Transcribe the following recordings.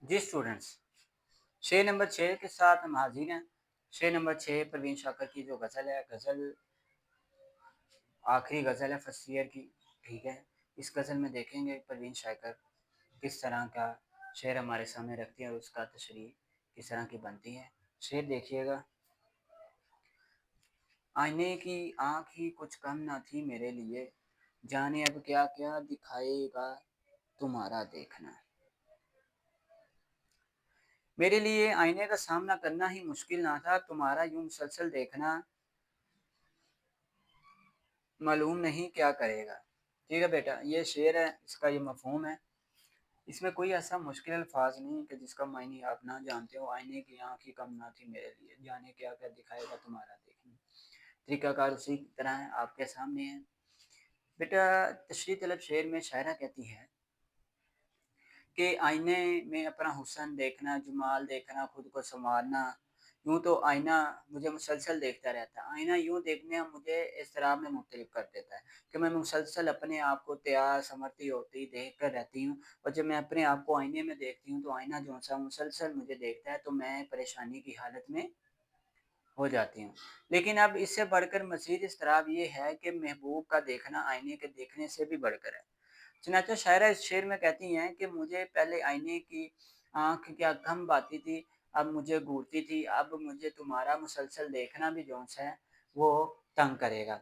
जी students, शेर number 6 के साथ हम हाजिर हैं। शेर नंबर 6 परवीन शाकर की जो गज़ल है, गज़ल आखिरी गज़ल है फर्स्ट ईयर की। ठीक है, इस गज़ल में देखेंगे परवीन शाकर किस तरह का शेर हमारे सामने रखती है और उसका तशरीह किस तरह की बनती है। शेर देखिएगा। आईने की आँख ही कुछ कम न थी मेरे लिए, जाने अब क्या क्या दिखाएगा तुम्हारा देखना। मेरे लिए आईने का सामना करना ही मुश्किल ना था, तुम्हारा यूं मुसलसल देखना मालूम नहीं क्या करेगा। ठीक है बेटा, ये शेर है, इसका ये मफहूम है। इसमें कोई ऐसा मुश्किल अल्फाज नहीं कि जिसका मायने आप ना जानते हो। आईने की आँख ही कम ना थी मेरे लिए, जाने क्या क्या दिखाएगा तुम्हारा देखना। तरीकाकार उसी की तरह है, आपके सामने है बेटा। तशरीह तलब शेर में शायरा कहती है कि आईने में अपना हुस्न देखना, जमाल देखना, खुद को संवारना। यूँ तो आईना मुझे मुसलसल देखता रहता है। आईना यूँ देखने मुझे इज़्तिराब में मुब्तला कर देता है कि मैं मुसलसल अपने आप को तैयार संवरती होती देख कर रहती हूँ, और जब मैं अपने आप को आईने में देखती हूँ तो आईना जो-सा मुसलसल मुझे देखता है, तो मैं परेशानी की हालत में हो जाती हूँ। लेकिन अब इससे बढ़कर मज़ीद इज़्तिराब ये है कि महबूब का देखना आईने के देखने से भी बढ़कर है। चुनांचे शायरा इस शेर में कहती हैं कि मुझे पहले आईने की आँख क्या कम आती थी, अब मुझे घूरती थी, अब मुझे तुम्हारा मुसलसल देखना भी जो-सा है, वो तंग करेगा।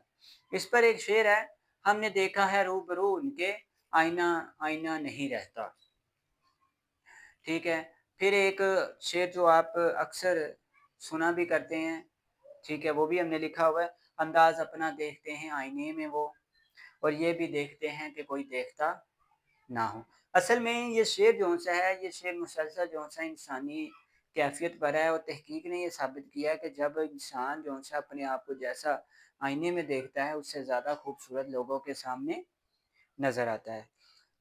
इस पर एक शेर है, हमने देखा है रूबरू उनके, आईना आईना नहीं रहता। ठीक है? फिर एक शेर जो आप अक्सर सुना भी करते हैं, ठीक है? वो भी हमने लिखा हुआ है, अंदाज़ अपना देखते हैं आईने में वो, और ये भी देखते हैं कि कोई देखता ना हो। असल में ये शेर जो-सा है, ये शेर मुसलसल जो-सा इंसानी कैफ़ियत पर है, और तहकीक ने ये साबित किया है कि जब इंसान जो-सा अपने आप को जैसा आईने में देखता है, उससे ज़्यादा खूबसूरत लोगों के सामने नज़र आता है।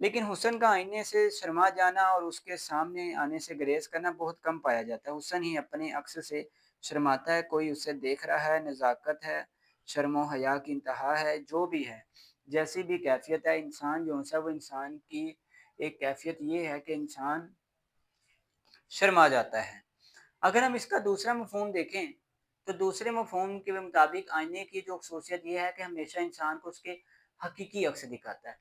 लेकिन हुस्न का आईने से शर्मा जाना और उसके सामने आने से गुरेज़ करना बहुत कम पाया जाता है। हुस्न ही अपने अक्स से शर्माता है, कोई उसे देख रहा है, नज़ाकत है, शर्म-ओ-हया की इंतहा है, जो भी है, जैसी भी कैफ़ियत है, इंसान जो-सा वो इंसान की एक कैफ़ियत ये है कि इंसान शर्मा जाता है। अगर हम इसका दूसरा मफ़हूम देखें, तो दूसरे मफ़हूम के मुताबिक आईने की जो ख़ुसूसियत ये है कि हमेशा इंसान को उसके हकीकी अक्स दिखाता है।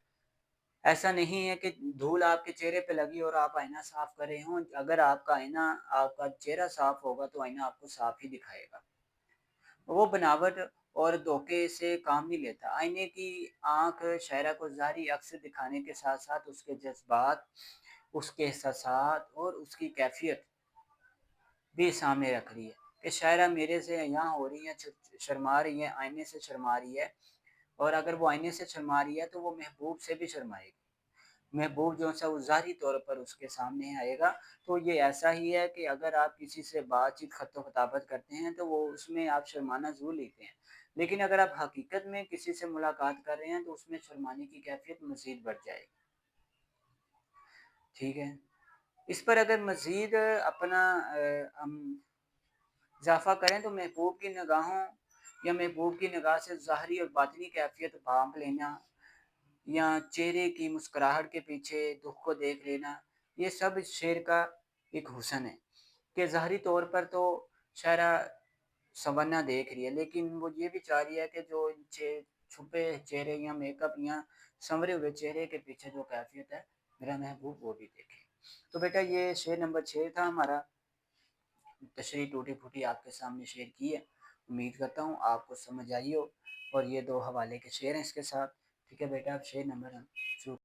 ऐसा नहीं है कि धूल आपके चेहरे पे लगी और आप आईना साफ कर रहे हों, अगर आपका चेहरा साफ होगा तो आईना आपको साफ ही दिखाएगा। वो बनावट और धोखे से काम नहीं लेता। आईने की आँख शायरा को ज़ाहिरी अक्स दिखाने के साथ-साथ उसके जज़्बात, उसके एहसासात और उसकी कैफ़ियत भी सामने रख रही है कि शायरा मेरे से यहाँ हो रही है, शर्मा रही है, आईने से शर्मा रही है, और अगर वो आईने से शर्मा रही है तो वो महबूब से भी शर्माएगी। महबूब जो-सा वो ज़ाहिरी तौर पर उसके सामने आएगा, तो ये ऐसा ही है कि अगर आप किसी से बातचीत ख़त्तो-ख़ताबत करते हैं, तो वो उसमें आप शर्माना ज़रूर लेते हैं। लेकिन अगर आप हकीकत में किसी से मुलाकात कर रहे हैं, तो उसमें शर्माने की कैफ़ियत मज़ीद बढ़ जाएगी। ठीक है? इस पर अगर मज़ीद अपना हम इज़ाफ़ा करें तो महबूब की निगाहों या महबूब की निगाह से ज़ाहिरी और बातिनी कैफ़ियत भाँप लेना, या चेहरे की मुस्कुराहट के पीछे दुःख को देख लेना, ये सब इस शेर का एक हुस्न है कि ज़ाहिरी तौर पर तो शायरा संवरना देख रही है, लेकिन वो ये भी चाह रही है कि जो छुपे चेहरे या मेकअप या संवरे हुए चेहरे के पीछे जो कैफ़ियत है, मेरा महबूब वो भी देखे। तो बेटा ये शेर नंबर 6 था हमारा। तशरीह टूटी-फूटी आपके सामने शेयर की है। उम्मीद करता हूँ आपको समझ आई हो, और ये 2 हवाले के शेर हैं इसके साथ। ठीक है बेटा, अब शेर नंबर हम शुरू